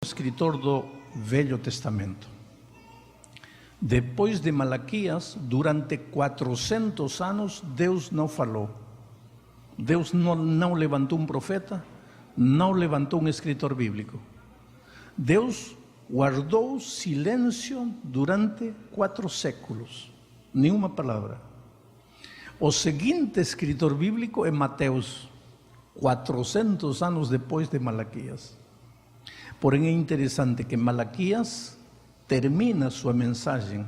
Escritor do Velho Testamento. Depois de Malaquias, durante 400 anos, Deus não falou. Deus não levantou um profeta, não levantou um escritor bíblico. Deus guardou silêncio durante 4 séculos, nenhuma palavra. O seguinte escritor bíblico é Mateus, 400 anos depois de Malaquias. Porém, é interessante que Malaquias termina sua mensagem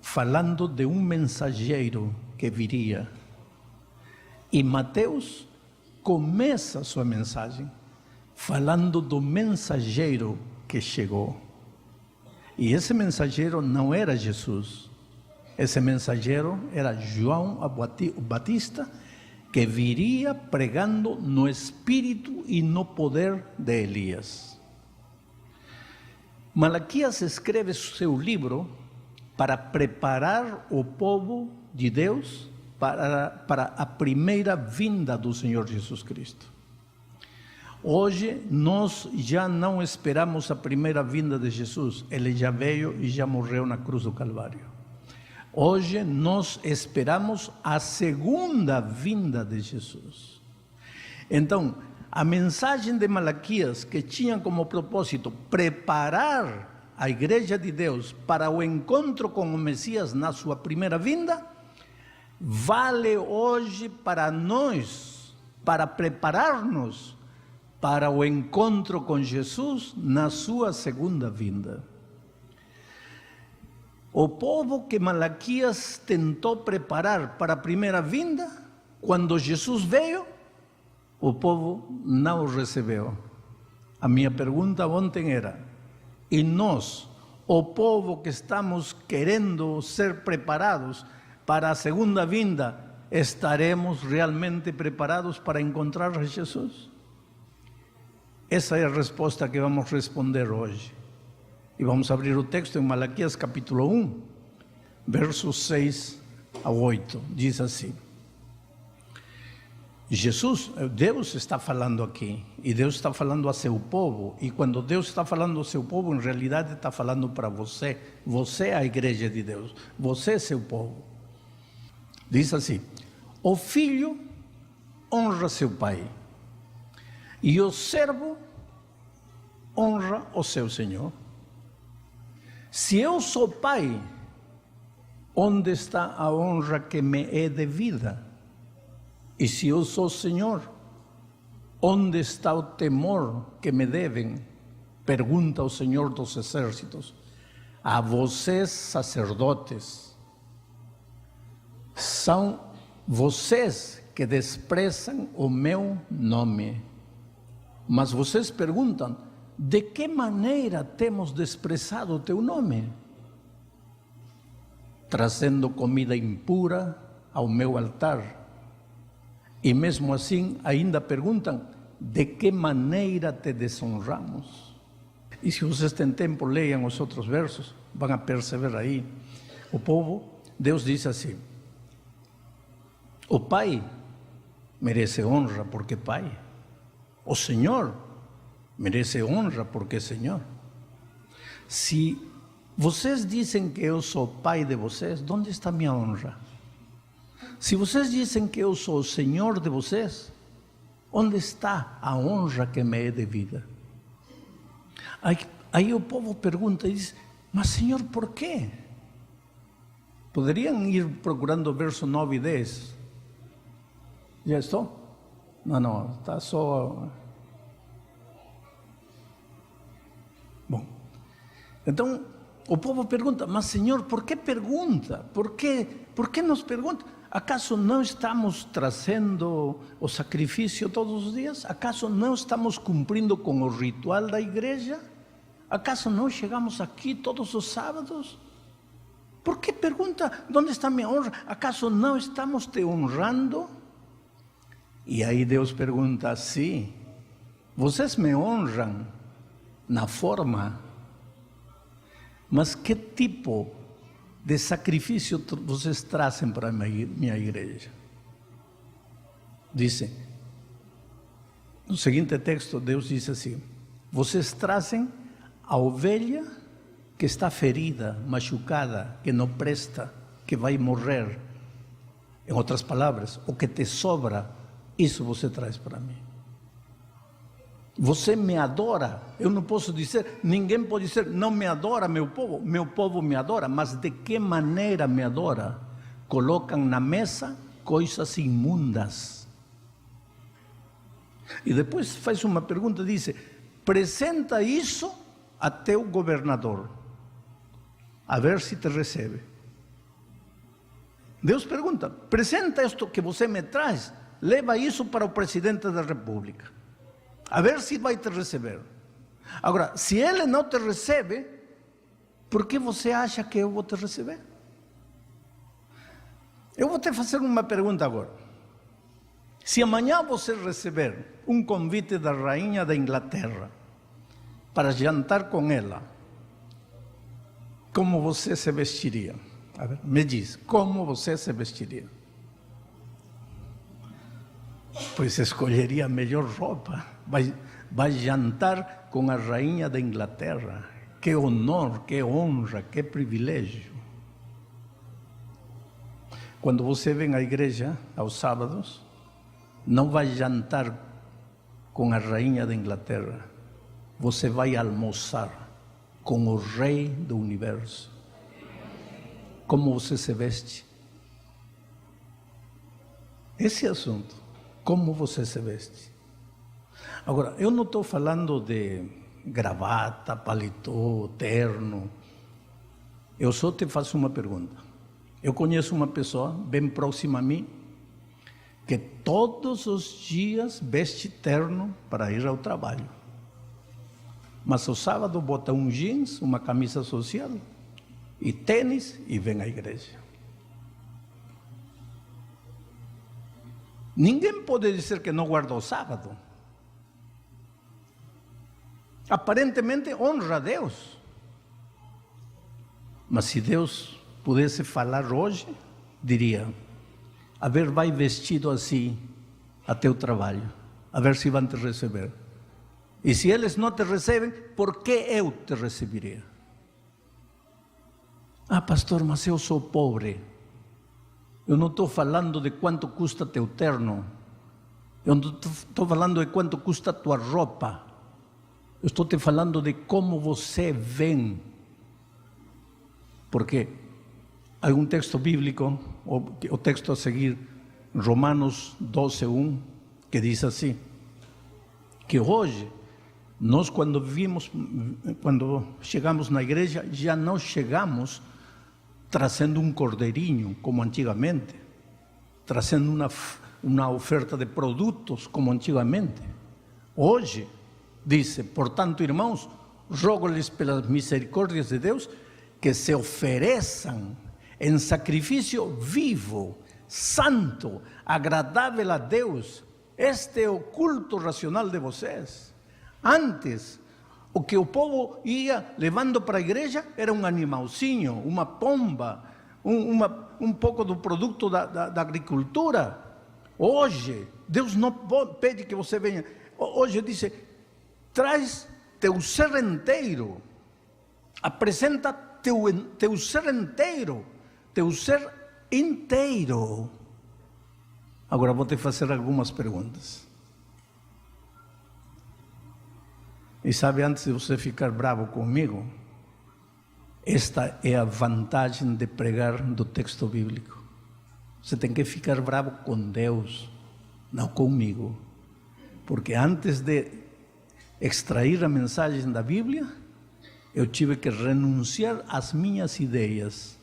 falando de um mensageiro que viria. E Mateus começa sua mensagem falando do mensageiro que chegou. E esse mensageiro não era Jesus. Esse mensageiro era João Batista, que viria pregando no espírito e no poder de Elias. Malaquias escreve seu livro para preparar o povo de Deus para a primeira vinda do Senhor Jesus Cristo. Hoje nós já não esperamos a primeira vinda de Jesus, ele já veio e já morreu na cruz do Calvário. Hoje nós esperamos a segunda vinda de Jesus. Então, a mensagem de Malaquias, que tinha como propósito preparar a igreja de Deus para o encontro com o Messias na sua primeira vinda, vale hoje para nós, para preparar-nos para o encontro com Jesus na sua segunda vinda. O povo que Malaquias tentou preparar para a primeira vinda, quando Jesus veio, o povo não o recebeu. A minha pergunta ontem era: e nós, o povo que estamos querendo ser preparados para a segunda vinda, estaremos realmente preparados para encontrar a Jesus? Essa é a resposta que vamos responder hoje. E vamos abrir o texto em Malaquias capítulo 1, versos 6 a 8. Diz assim: Deus está falando aqui, e Deus está falando a seu povo, e quando Deus está falando ao seu povo, em realidade está falando para você. Você é a igreja de Deus, você é seu povo. Diz assim: o filho honra seu pai, e o servo honra o seu senhor. Se eu sou pai, onde está a honra que me é devida? E se eu sou Senhor, onde está o temor que me devem? Pergunta o Senhor dos Exércitos. A vocês, sacerdotes, são vocês que desprezam o meu nome. Mas vocês perguntam: de que maneira temos desprezado o teu nome? Trazendo comida impura ao meu altar. E mesmo assim ainda perguntam: de que maneira te desonramos? E se vocês têm tempo, leiam os outros versos, vão a perceber aí. O povo, Deus diz assim: o pai merece honra porque pai. O Senhor merece honra porque é Senhor. Se vocês dizem que eu sou pai de vocês, onde está minha honra? Se vocês dizem que eu sou o Senhor de vocês, onde está a honra que me é devida? Aí o povo pergunta e diz: mas Senhor, por quê? Poderiam ir procurando o verso 9 e 10. Já estou? Não, está só... Bom, então o povo pergunta: mas Senhor, por que pergunta? Por que nos pergunta? Acaso não estamos trazendo o sacrifício todos os dias? Acaso não estamos cumprindo com o ritual da igreja? Acaso não chegamos aqui todos os sábados? Por que pergunta: onde está minha honra? Acaso não estamos te honrando? E aí Deus pergunta: sim, vocês me honram na forma, mas que tipo de sacrifício vocês trazem para a minha igreja? Dizem, no seguinte texto, Deus diz assim: vocês trazem a ovelha que está ferida, machucada, que não presta, que vai morrer, em outras palavras, o que te sobra, isso você traz para mim. Você me adora. Eu não posso dizer, ninguém pode dizer, não me adora meu povo me adora, mas de que maneira me adora? Colocam na mesa coisas imundas. E depois faz uma pergunta, diz, apresenta isso a teu governador, a ver se te recebe. Deus pergunta, apresenta isto que você me traz, leva isso para o presidente da República, a ver se vai te receber. Agora, se ele não te recebe, por que você acha que eu vou te receber? Eu vou te fazer uma pergunta agora. Se amanhã você receber um convite da rainha da Inglaterra para jantar com ela, como você se vestiria? A ver, me diz, como você se vestiria? Pois escolheria a melhor roupa. Vai jantar com a rainha da Inglaterra. Que honor, que honra, que privilégio. Quando você vem à igreja aos sábados, não vai jantar com a rainha da Inglaterra. Você vai almoçar com o rei do universo. Como você se veste? Esse é o assunto. Como você se veste? Agora, eu não estou falando de gravata, paletó, terno. Eu só te faço uma pergunta. Eu conheço uma pessoa bem próxima a mim que todos os dias veste terno para ir ao trabalho. Mas ao sábado bota um jeans, uma camisa social e tênis e vem à igreja. Ninguém pode dizer que não guarda o sábado. Aparentemente honra a Deus. Mas se Deus pudesse falar hoje, diria, a ver, vai vestido assim a teu trabalho, a ver se vão te receber. E se eles não te recebem, por que eu te receberia? Ah, pastor, mas eu sou pobre. Eu não estou falando de quanto custa teu terno. Eu não estou falando de quanto custa tua roupa. Eu estou te falando de como você vem. Porque há um texto bíblico, o texto a seguir, Romanos 12:1, que diz assim, que hoje, nós quando chegamos na igreja, já não chegamos trazendo um cordeirinho, como antigamente, trazendo uma oferta de produtos, como antigamente. Hoje, diz, portanto, irmãos, rogo-lhes pelas misericórdias de Deus, que se ofereçam em sacrifício vivo, santo, agradável a Deus. Este é o culto racional de vocês. Antes, o que o povo ia levando para a igreja era um animalzinho, uma pomba, um pouco do produto da agricultura. Hoje, Deus não pede que você venha. Hoje diz, traz teu ser inteiro, apresenta teu ser inteiro, teu ser inteiro. Agora vou te fazer algumas perguntas. E sabe, antes de você ficar bravo comigo, esta é a vantagem de pregar do texto bíblico. Você tem que ficar bravo com Deus, não comigo. Porque antes de extrair a mensagem da Bíblia, eu tive que renunciar às minhas ideias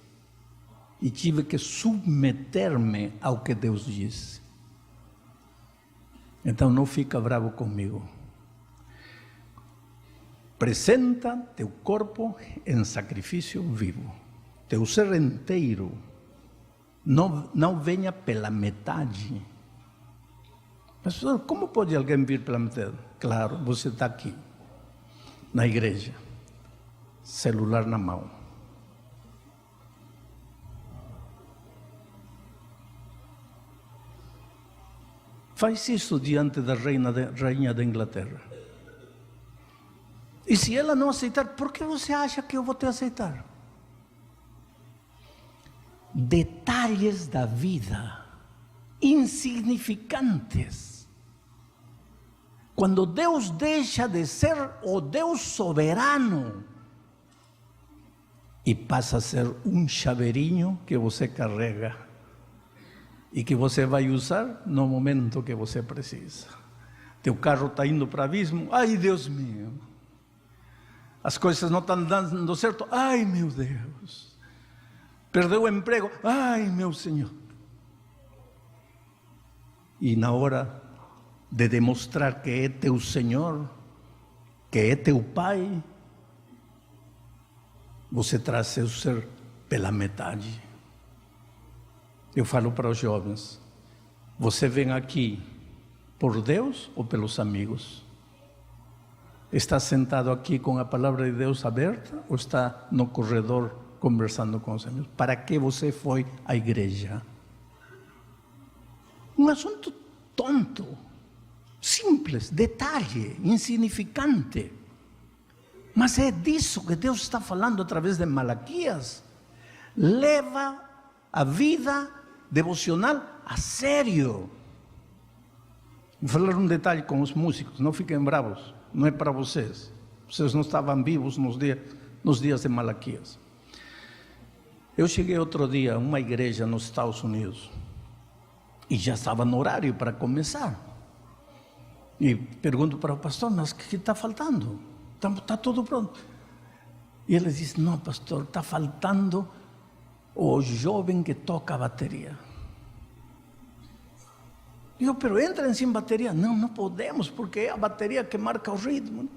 e tive que submeter-me ao que Deus disse. Então não fica bravo comigo. Apresenta teu corpo em sacrifício vivo, teu ser inteiro. Não venha pela metade. Pastor, como pode alguém vir pela metade? Claro, você está aqui, na igreja, celular na mão. Faz isso diante da rainha da Inglaterra. E se ela não aceitar, por que você acha que eu vou te aceitar? Detalhes da vida, insignificantes. Quando Deus deixa de ser o Deus soberano e passa a ser um chaveirinho que você carrega e que você vai usar no momento que você precisa. Teu carro está indo para o abismo, ai Deus meu. As coisas não estão dando certo, ai meu Deus. Perdeu o emprego, ai meu Senhor. E na hora de demonstrar que é teu Senhor, que é teu Pai, você traz seu ser pela metade. Eu falo para os jovens, você vem aqui por Deus ou pelos amigos? Está sentado aqui com a palavra de Deus aberta ou está no corredor conversando com os amigos? Para que você foi à igreja? Um assunto tonto, simples, detalhe, insignificante. Mas é disso que Deus está falando através de Malaquias. Leva a vida devocional a sério. Vou falar um detalhe com os músicos, não fiquem bravos, não é para vocês. Vocês não estavam vivos nos dias de Malaquias. Eu cheguei outro dia a uma igreja nos Estados Unidos e já estava no horário para começar. E pergunto para o pastor, mas o que está faltando? Está tudo pronto. E ele disse, não pastor, está faltando o jovem que toca a bateria. Eu, pero entrem sem bateria. Não, não podemos, porque é a bateria que marca o ritmo.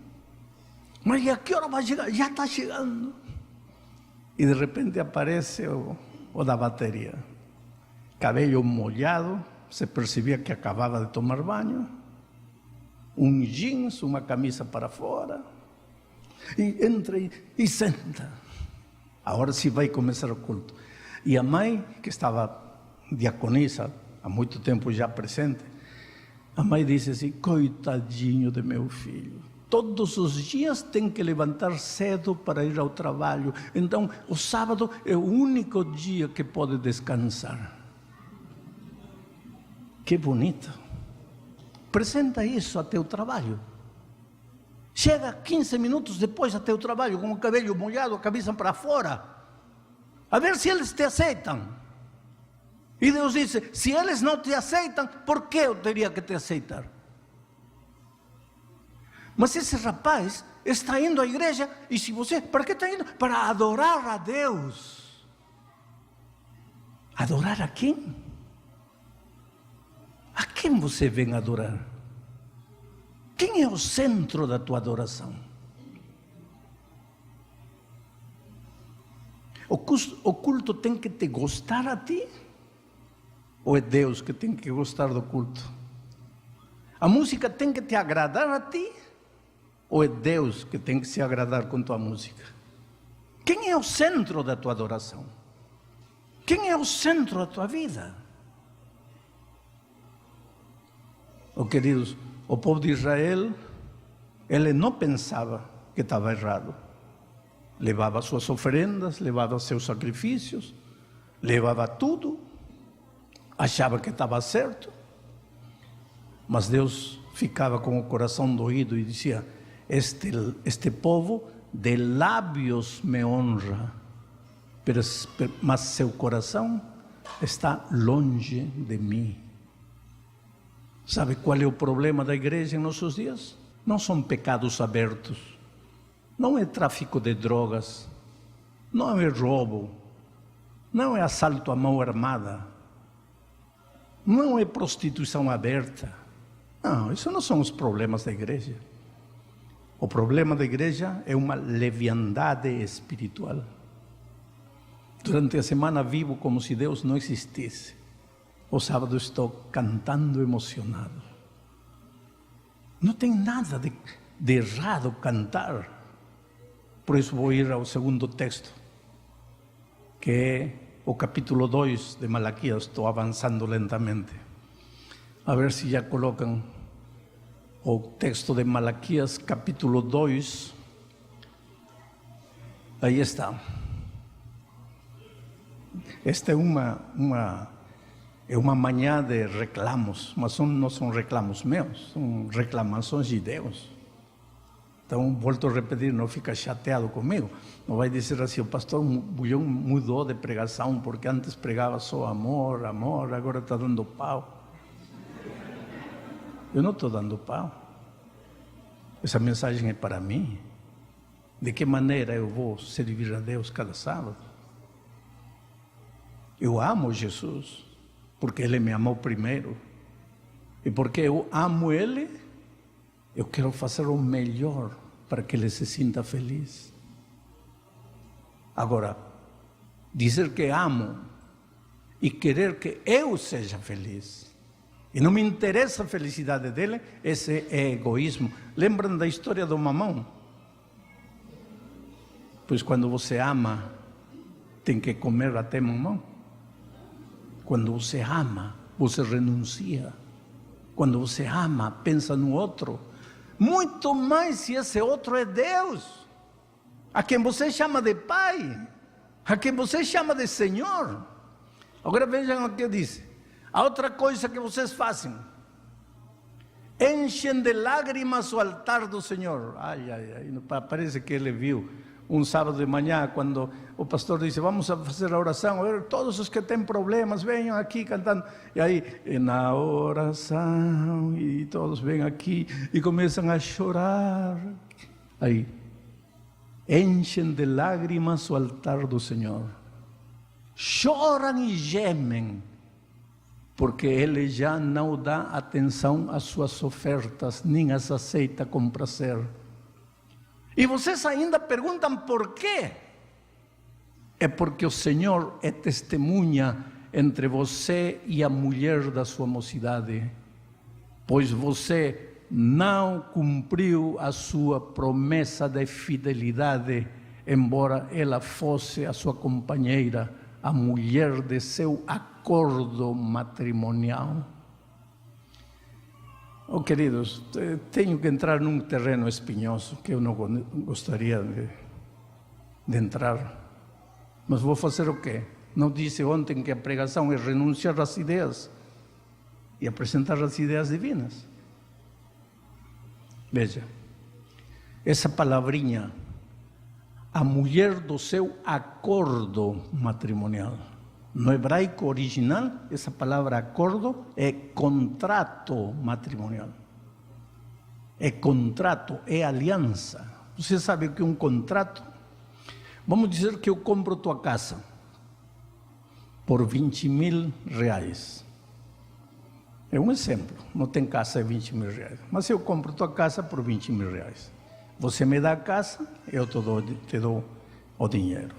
Mas e a que hora vai chegar? Já está chegando. E de repente aparece o da bateria. Cabelo molhado, se percebia que acabava de tomar banho. Um jeans, uma camisa para fora. E entra e senta. Agora sim vai começar o culto. E a mãe, que estava diaconisa, há muito tempo já presente, a mãe disse assim, coitadinho de meu filho, todos os dias tem que levantar cedo para ir ao trabalho, então o sábado é o único dia que pode descansar. Que bonito. Apresenta isso a teu trabalho. Chega 15 minutos depois a teu trabalho com o cabelo molhado, a cabeça para fora, a ver se eles te aceitam. E Deus disse, se eles não te aceitam, por que eu teria que te aceitar? Mas esse rapaz está indo à igreja, e se você, para que está indo? Para adorar a Deus. Adorar a quem? A quem você vem adorar? Quem é o centro da tua adoração? O culto tem que te gostar a ti? Ou é Deus que tem que gostar do culto? A música tem que te agradar a ti? Ou é Deus que tem que se agradar com tua música? Quem é o centro da tua adoração? Quem é o centro da tua vida? Oh, queridos, o povo de Israel, ele não pensava que estava errado. Levava suas oferendas, levava seus sacrifícios, levava tudo, achava que estava certo, mas Deus ficava com o coração doído e dizia, este povo de lábios me honra, mas seu coração está longe de mim. Sabe qual é o problema da igreja em nossos dias? Não são pecados abertos, não é tráfico de drogas, não é roubo, não é assalto à mão armada, não é prostituição aberta. Não, isso não são os problemas da igreja. O problema da igreja é uma leviandade espiritual. Durante a semana vivo como se Deus não existisse. O sábado estou cantando emocionado. Não tem nada de errado cantar. Por isso vou ir ao segundo texto, que é o capítulo 2 de Malaquias. Estou avançando lentamente. A ver se já colocam o texto de Malaquias, capítulo 2, Aí está. Esta é uma manhã de reclamos, mas não são reclamos meus, são reclamações de Deus. Então, volto a repetir, não fica chateado comigo. Não vai dizer assim, o pastor Bulhão mudou de pregação, porque antes pregava só amor, amor, agora está dando pau. Eu não estou dando pau. Essa mensagem é para mim. De que maneira eu vou servir a Deus cada sábado? Eu amo Jesus, porque Ele me amou primeiro. E porque eu amo Ele, eu quero fazer o melhor para que Ele se sinta feliz. Agora, dizer que amo e querer que eu seja feliz, e não me interessa a felicidade dele, esse é egoísmo. Lembram da história do mamão? Pois quando você ama, tem que comer até mamão. Quando você ama, você renuncia. Quando você ama, pensa no outro. Muito mais se esse outro é Deus, a quem você chama de Pai, a quem você chama de Senhor. Agora vejam o que diz. A outra coisa que vocês fazem: enchem de lágrimas o altar do Senhor. Ai, ai, ai. Parece que ele viu um sábado de manhã, quando o pastor disse, vamos a fazer a oração, todos os que têm problemas, venham aqui cantando. E aí, na oração, e todos vêm aqui e começam a chorar. Aí, enchem de lágrimas o altar do Senhor. Choram e gemem, porque Ele já não dá atenção às suas ofertas, nem as aceita com prazer. E vocês ainda perguntam por quê? É porque o Senhor é testemunha entre você e a mulher da sua mocidade, pois você não cumpriu a sua promessa de fidelidade, embora ela fosse a sua companheira, a mulher de seu acordo matrimonial. Oh, queridos, tenho que entrar num terreno espinhoso que eu não gostaria de entrar. Mas vou fazer o quê? Não disse ontem que a pregação é renunciar às ideias e apresentar as ideias divinas? Veja, essa palavrinha, a mulher do seu acordo matrimonial. No hebraico original, essa palavra acordo é contrato matrimonial. É contrato, é aliança. Você sabe o que é um contrato? Vamos dizer que eu compro tua casa por 20 mil reais. É um exemplo, não tem casa de 20 mil reais. Mas eu compro tua casa por 20 mil reais. Você me dá a casa, eu te dou o dinheiro.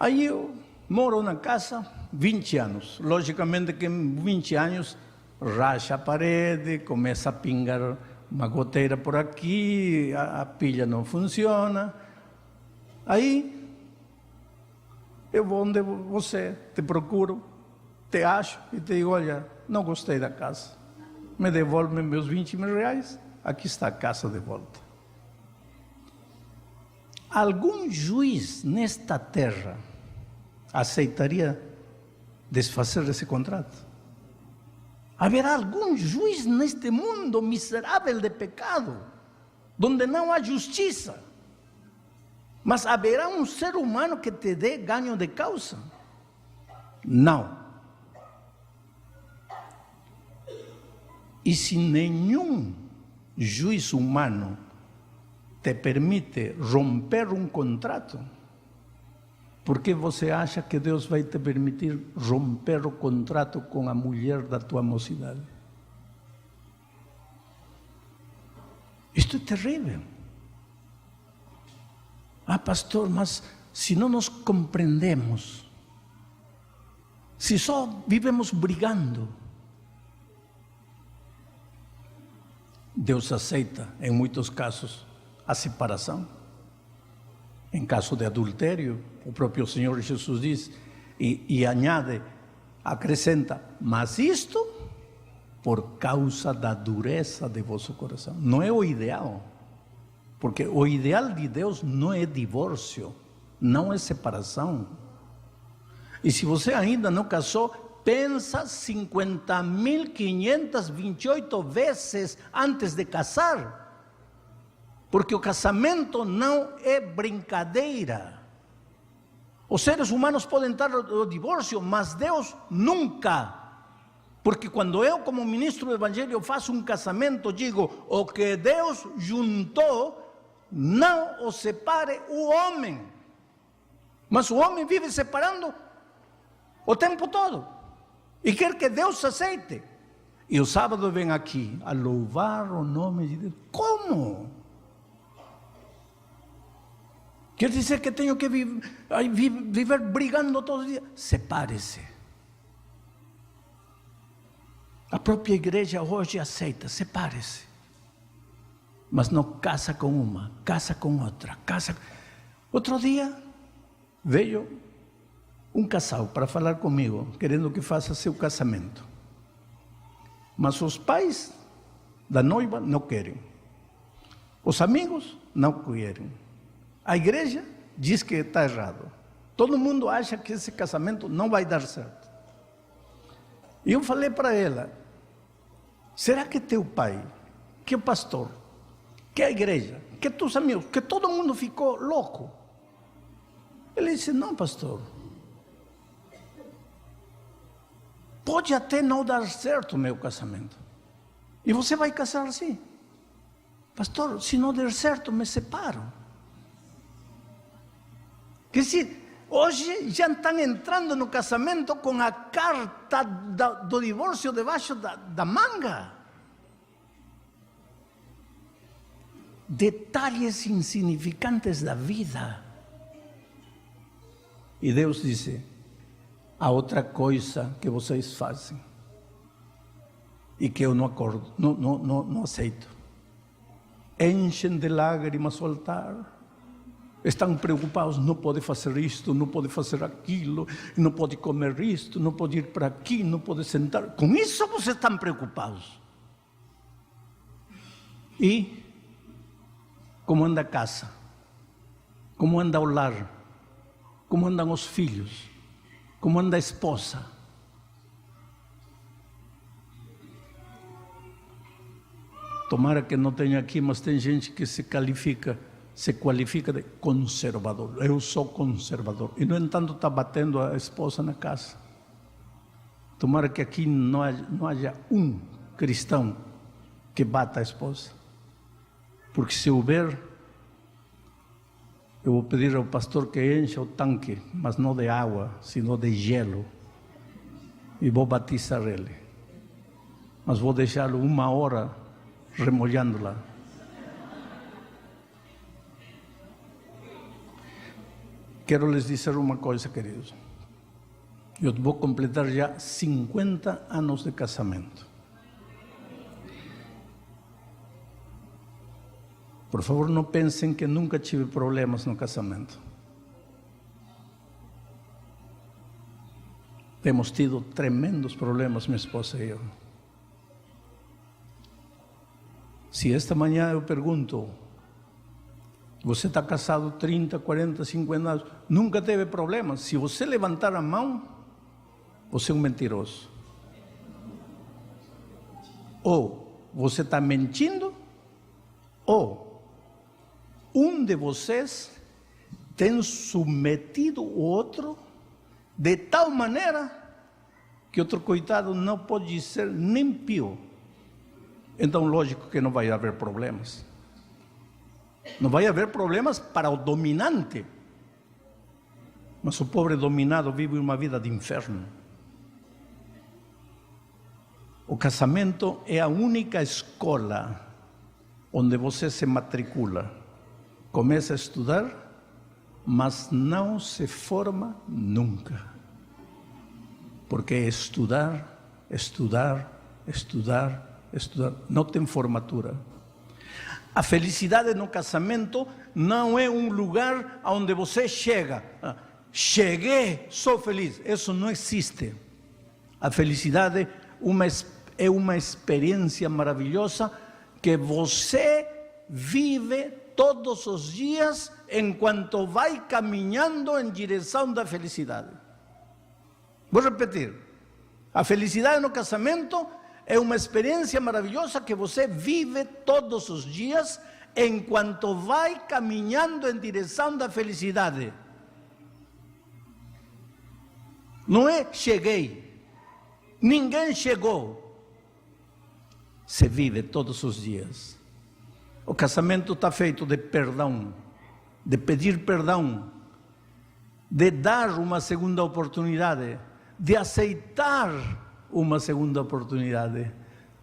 Aí eu moro na casa 20 anos. Logicamente que em 20 anos racha a parede, começa a pingar uma goteira por aqui, a pilha não funciona. Aí eu vou onde você, te procuro, te acho e te digo, olha, não gostei da casa. Me devolve meus 20 mil reais, aqui está a casa de volta. Algum juiz nesta terra aceitaria desfazer esse contrato? Haverá algum juiz neste mundo miserável de pecado, onde não há justiça? Mas haverá um ser humano que te dê ganho de causa? Não. E se nenhum juiz humano te permite romper um contrato, por que você acha que Deus vai te permitir romper o contrato com a mulher da tua mocidade? Isto é terrível. Ah, pastor, mas se não nos compreendemos, se só vivemos brigando, Deus aceita, em muitos casos, a separação. Em caso de adultério, o próprio Senhor Jesus diz, e añade, acrescenta, mas isto por causa da dureza de vosso coração. Não é o ideal, Porque o ideal de Deus não é divórcio, não é separação. E se você ainda não casou, pensa 50.528 vezes antes de casar. Porque o casamento não é brincadeira. Os seres humanos podem estar no divórcio, mas Deus nunca. Porque quando eu, como ministro do Evangelho, faço um casamento, digo, o que Deus juntou, não o separe o homem. Mas o homem vive separando o tempo todo. E quer que Deus aceite. E o sábado vem aqui a louvar o nome de Deus. Como? Quer dizer que tenho que viver brigando todos os dias? Separe-se. A própria igreja hoje aceita, separe-se. Mas não casa com uma, casa com outra, casa. Outro dia veio um casal para falar comigo, querendo que faça seu casamento. Mas os pais da noiva não querem. Os amigos não querem. A igreja diz que está errado. Todo mundo acha que esse casamento não vai dar certo. E eu falei para ela, será que teu pai, que o pastor, que a igreja, que teus amigos, que todo mundo ficou louco? Ele disse, não, pastor. Pode até não dar certo o meu casamento. E você vai casar assim. Pastor, se não der certo, me separo. Quer dizer, hoje já estão entrando no casamento com a carta do divórcio debaixo da manga. Detalhes insignificantes da vida. E Deus disse, há outra coisa que vocês fazem e que eu não acordo, não aceito. Enchem de lágrimas o altar. Estão preocupados, não pode fazer isto, não pode fazer aquilo, não pode comer isto, não pode ir para aqui, não pode sentar. Com isso vocês estão preocupados. E como anda a casa? Como anda o lar? Como andam os filhos? Como anda a esposa? Tomara que não tenha aqui, mas tem gente que se qualifica de conservador. Eu sou conservador. E, no entanto, está batendo a esposa na casa. Tomara que aqui não haja um cristão que bata a esposa. Porque se houver, eu vou pedir ao pastor que encha o tanque, mas não de água, sino de gelo. E vou batizar ele. Mas vou deixá-lo 1 hora remolhando-la. Quero lhes dizer uma coisa, queridos. Eu vou completar já 50 anos de casamento. Por favor, não pensem que nunca tive problemas no casamento. Temos tido tremendos problemas, minha esposa e eu. Se esta manhã eu pergunto, você está casado 30, 40, 50 anos, nunca teve problemas? Se você levantar a mão, você é um mentiroso. Ou você está mentindo, ou um de vocês tem submetido o outro de tal maneira que outro coitado não pode ser nem pio. Então, lógico que não vai haver problemas. Não vai haver problemas para o dominante. Mas o pobre dominado vive uma vida de inferno. O casamento é a única escola onde você se matricula, começa a estudar, mas não se forma nunca. Porque é estudar, estudar, estudar, estudar. Não tem formatura. A felicidade no casamento não é um lugar onde você chega. Cheguei, sou feliz. Isso não existe. A felicidade é uma experiência maravilhosa que você vive todos os dias enquanto vai caminhando em direção da felicidade. Vou repetir. A felicidade no casamento é uma experiência maravilhosa que você vive todos os dias enquanto vai caminhando em direção da felicidade. Não é cheguei, ninguém chegou. Se vive todos os dias. O casamento está feito de perdão, de pedir perdão, de dar uma segunda oportunidade, de aceitar uma segunda oportunidade.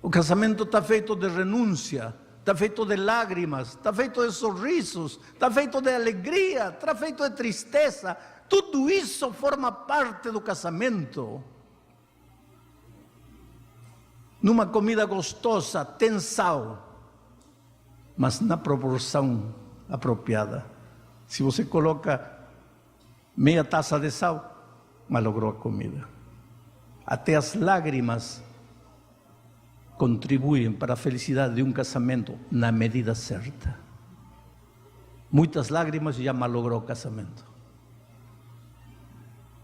O casamento está feito de renúncia, está feito de lágrimas, está feito de sorrisos, está feito de alegria, está feito de tristeza. Tudo isso forma parte do casamento. Numa comida gostosa tem sal, mas na proporção apropriada. Se você coloca meia taça de sal, malogrou a comida. Até as lágrimas contribuem para a felicidade de um casamento na medida certa. Muitas lágrimas já malogrou o casamento.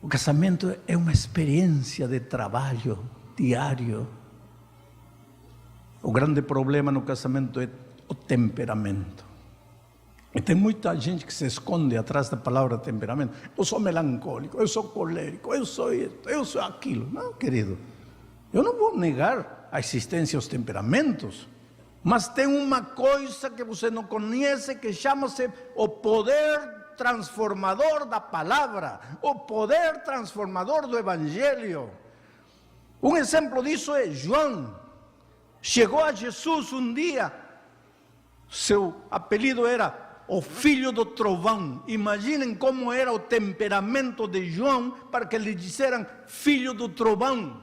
O casamento é uma experiência de trabalho diário. O grande problema no casamento é o temperamento. E tem muita gente que se esconde atrás da palavra temperamento. Eu sou melancólico, eu sou colérico, eu sou isso, eu sou aquilo. Não, querido, eu não vou negar a existência dos temperamentos, mas tem uma coisa que você não conhece que chama-se o poder transformador da palavra, o poder transformador do Evangelho. Um exemplo disso é João. Chegou a Jesus um dia, seu apelido era o filho do trovão. Imaginem como era o temperamento de João para que lhe disseram filho do trovão.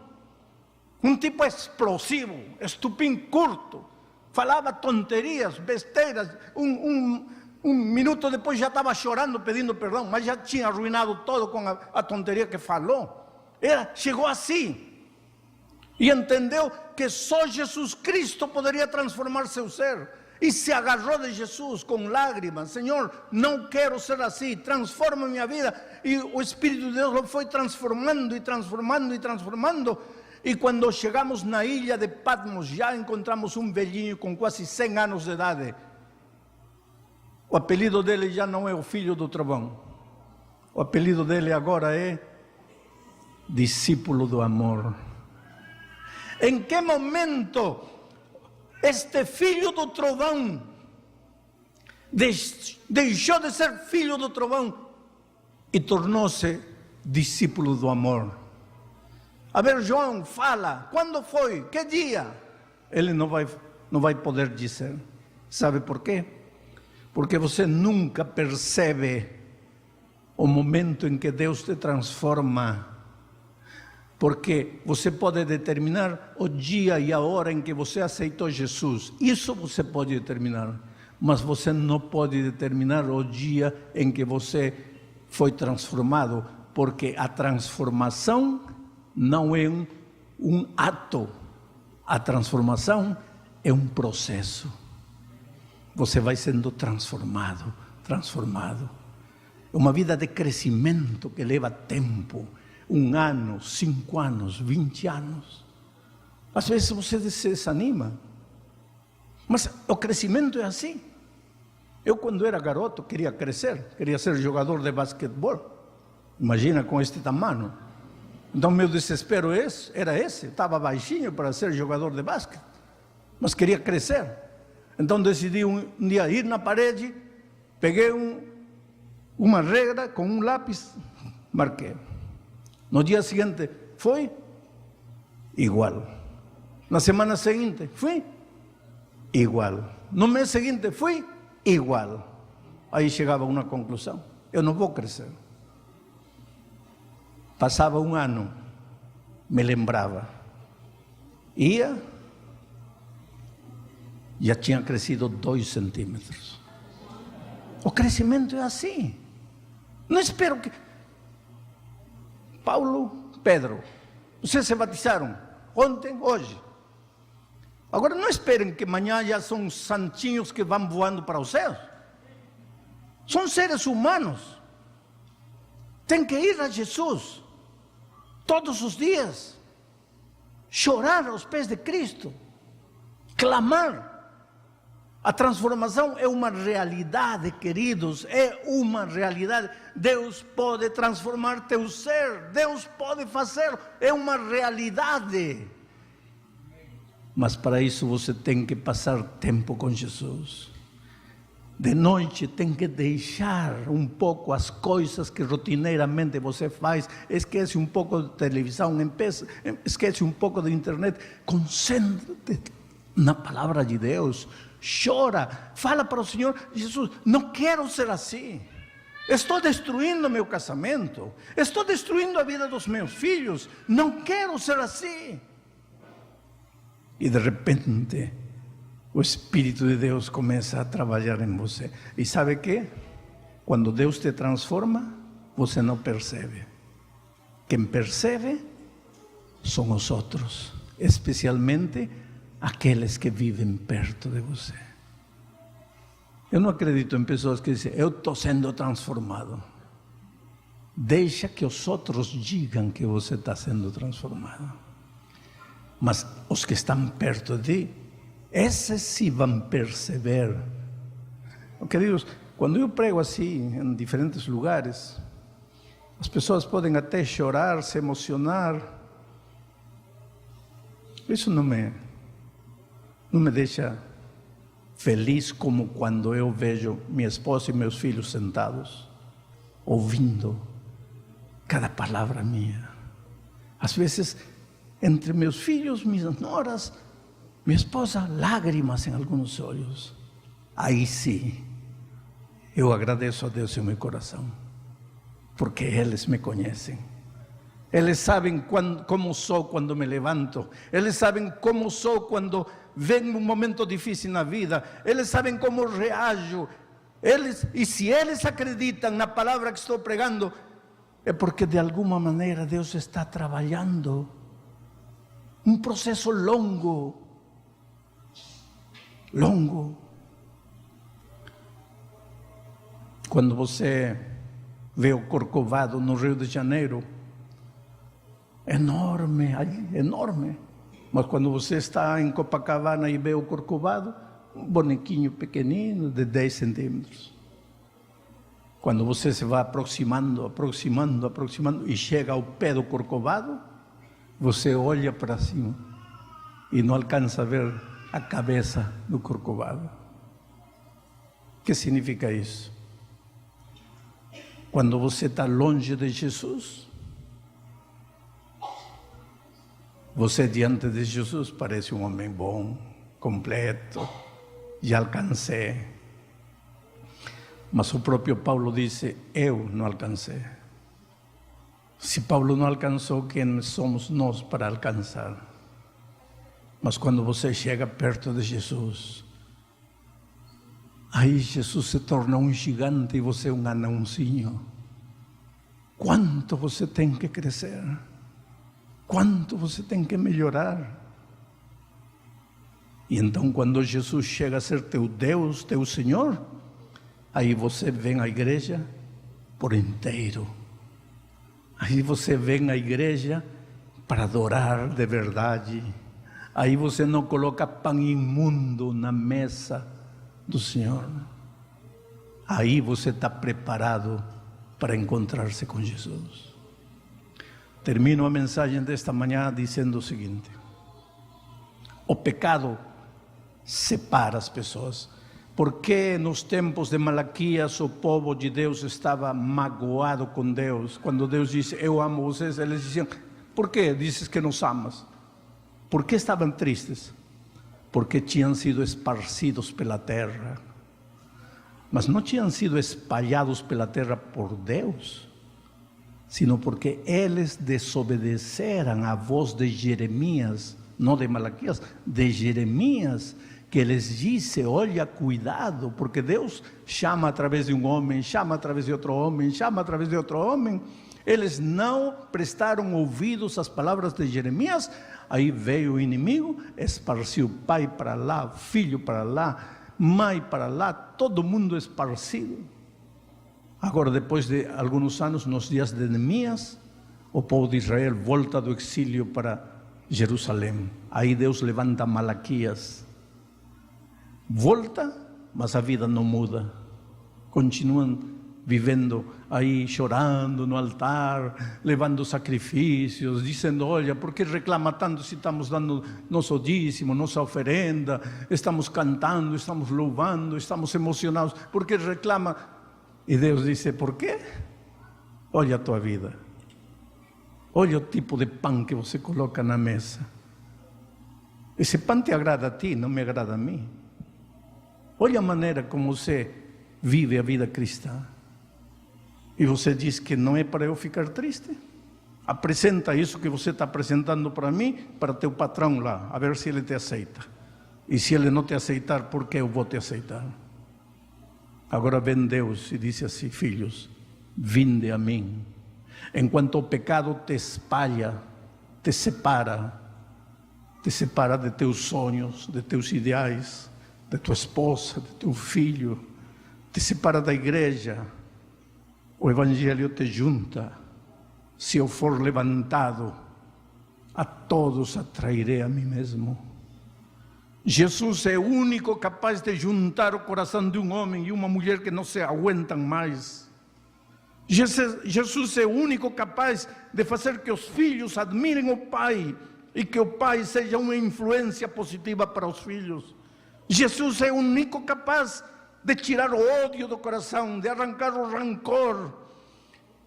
Um tipo explosivo, estupim curto, falava tonterias, besteiras. Um minuto depois já estava chorando, pedindo perdão, mas já tinha arruinado todo com a tonteria que falou. Chegou assim. E entendeu que só Jesus Cristo poderia transformar seu ser. E se agarrou de Jesus com lágrimas. Senhor, não quero ser assim, transforma minha vida. E o Espírito de Deus lo foi transformando e transformando e transformando. E quando chegamos na ilha de Patmos, já encontramos um velhinho com quase 100 anos de idade. O apelido dele já não é o filho do trovão. O apelido dele agora é discípulo do amor. Em que momento este filho do trovão deixou de ser filho do trovão e tornou-se discípulo do amor? A ver, João, fala, quando foi? Que dia? Ele não vai poder dizer. Sabe por quê? Porque você nunca percebe o momento em que Deus te transforma. Porque você pode determinar o dia e a hora em que você aceitou Jesus. Isso você pode determinar. Mas você não pode determinar o dia em que você foi transformado. Porque a transformação não é um ato. A transformação é um processo. Você vai sendo transformado. É uma vida de crescimento que leva tempo. 1 ano, 5 anos, 20 anos. Às vezes você se desanima. Mas o crescimento é assim. Eu, quando era garoto, queria crescer. Queria ser jogador de basquetebol. Imagina com este tamanho. Então, meu desespero era esse. Estava baixinho para ser jogador de basquete. Mas queria crescer. Então, decidi um dia ir na parede. Peguei uma regra com um lápis. Marquei. No dia seguinte, foi igual. Na semana seguinte, foi igual. No mês seguinte, foi igual. Aí chegava a uma conclusão: eu não vou crescer. Passava 1 ano, me lembrava. Ia, já tinha crescido 2 centímetros. O crescimento é assim. Não espero que... Paulo, Pedro, vocês se batizaram ontem, hoje. Agora não esperem que amanhã já são santinhos que vão voando para os céus. São seres humanos. Tem que ir a Jesus todos os dias, chorar aos pés de Cristo, clamar. A transformação é uma realidade, queridos, é uma realidade. Deus pode transformar teu ser, Deus pode fazer, é uma realidade. Mas para isso você tem que passar tempo com Jesus. De noite tem que deixar um pouco as coisas que rotineiramente você faz. Esquece um pouco de televisão, esquece um pouco de internet. Concentre-te na palavra de Deus. Chora, fala para o Senhor: Jesus, não quero ser assim. Estou destruindo meu casamento. Estou destruindo a vida dos meus filhos. Não quero ser assim. E de repente o Espírito de Deus começa a trabalhar em você. E sabe o que? Quando Deus te transforma, você não percebe. Quem percebe são os outros, especialmente aqueles que vivem perto de você. Eu não acredito em pessoas que dizem: eu estou sendo transformado. Deixa que os outros digam que você está sendo transformado. Mas os que estão perto de ti, esses sim vão perceber. Queridos, quando eu prego assim em diferentes lugares, as pessoas podem até chorar, se emocionar. Isso não me deixa feliz como quando eu vejo minha esposa e meus filhos sentados, ouvindo cada palavra minha. Às vezes, entre meus filhos, minhas noras, minha esposa, lágrimas em alguns olhos. Aí sim, eu agradeço a Deus em meu coração, porque eles me conhecem. Eles sabem como sou quando me levanto. Eles sabem como sou quando vem um momento difícil na vida. Eles sabem como reajo. E se eles acreditam na palavra que estou pregando, é porque de alguma maneira Deus está trabalhando. Um processo longo. Quando você vê o Corcovado no Rio de Janeiro, enorme, enorme. Mas quando você está em Copacabana e vê o Corcovado, um bonequinho pequenino de 10 centímetros. Quando você se vai aproximando e chega ao pé do Corcovado, você olha para cima e não alcança a ver a cabeça do Corcovado. O que significa isso? Quando você está longe de Jesus, você diante de Jesus parece um homem bom, completo, já alcancei. Mas o próprio Paulo disse: eu não alcancei. Se Paulo não alcançou, quem somos nós para alcançar? Mas quando você chega perto de Jesus, aí Jesus se torna um gigante e você um anãozinho. Quanto você tem que crescer? Quanto você tem que melhorar? E então, quando Jesus chega a ser teu Deus, teu Senhor, aí você vem à igreja por inteiro. Aí você vem à igreja para adorar de verdade. Aí você não coloca pão imundo na mesa do Senhor. Aí você está preparado para encontrar-se com Jesus. Termino a mensagem desta manhã dizendo o seguinte: o pecado separa as pessoas. Porque nos tempos de Malaquias o povo de Deus estava magoado com Deus? Quando Deus disse: eu amo vocês, eles diziam: por que dizes que nos amas? Por que estavam tristes? Porque tinham sido esparcidos pela terra. Mas não tinham sido espalhados pela terra por Deus, sino porque eles desobedeceram à voz de Jeremias, não de Malaquias, de Jeremias, que lhes disse: olha, cuidado, porque Deus chama através de um homem, chama através de outro homem, chama através de outro homem. Eles não prestaram ouvidos às palavras de Jeremias. Aí veio o inimigo, esparciu pai para lá, filho para lá, mãe para lá, todo mundo esparcido. Agora, depois de alguns anos, nos dias de Neemias, o povo de Israel volta do exílio para Jerusalém. Aí Deus levanta Malaquias. Volta, mas a vida não muda. Continuam vivendo aí, chorando no altar, levando sacrifícios, dizendo: olha, por que reclama tanto se estamos dando nosso dízimo, nossa oferenda, estamos cantando, estamos louvando, estamos emocionados, por que reclama? E Deus disse: por quê? Olha a tua vida, olha o tipo de pão que você coloca na mesa. Esse pão te agrada a ti, não me agrada a mim. Olha a maneira como você vive a vida cristã. E você diz que não é para eu ficar triste? Apresenta isso que você está apresentando para mim, para teu patrão lá, a ver se ele te aceita. E se ele não te aceitar, por que eu vou te aceitar? Agora vem Deus e diz assim: filhos, vinde a mim. Enquanto o pecado te espalha, te separa de teus sonhos, de teus ideais, de tua esposa, de teu filho, te separa da igreja, o Evangelho te junta. Se eu for levantado, a todos atrairei a mim mesmo. Jesus é o único capaz de juntar o coração de um homem e uma mulher que não se aguentam mais. Jesus é o único capaz de fazer que os filhos admirem o pai e que o pai seja uma influência positiva para os filhos. Jesus é o único capaz de tirar o ódio do coração, de arrancar o rancor,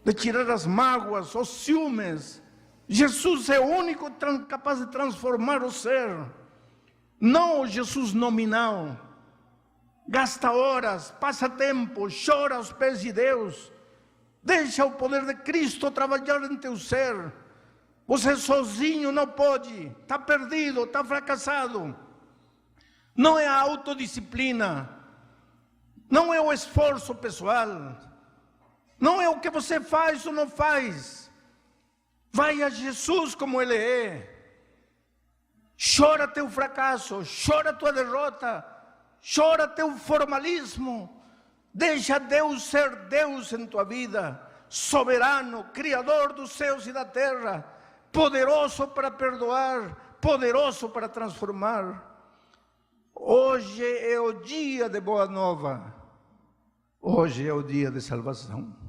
de tirar as mágoas, os ciúmes. Jesus é o único capaz de transformar o ser. Não o Jesus nominal. Gasta horas, passa tempo, chora aos pés de Deus. Deixa o poder de Cristo trabalhar em teu ser. Você sozinho não pode, está perdido, está fracassado. Não é a autodisciplina, não é o esforço pessoal, não é o que você faz ou não faz. Vai a Jesus como Ele é. Chora teu fracasso, chora tua derrota, chora teu formalismo. Deixa Deus ser Deus em tua vida, soberano, Criador dos céus e da terra, poderoso para perdoar, poderoso para transformar. Hoje é o dia de boa nova, hoje é o dia de salvação.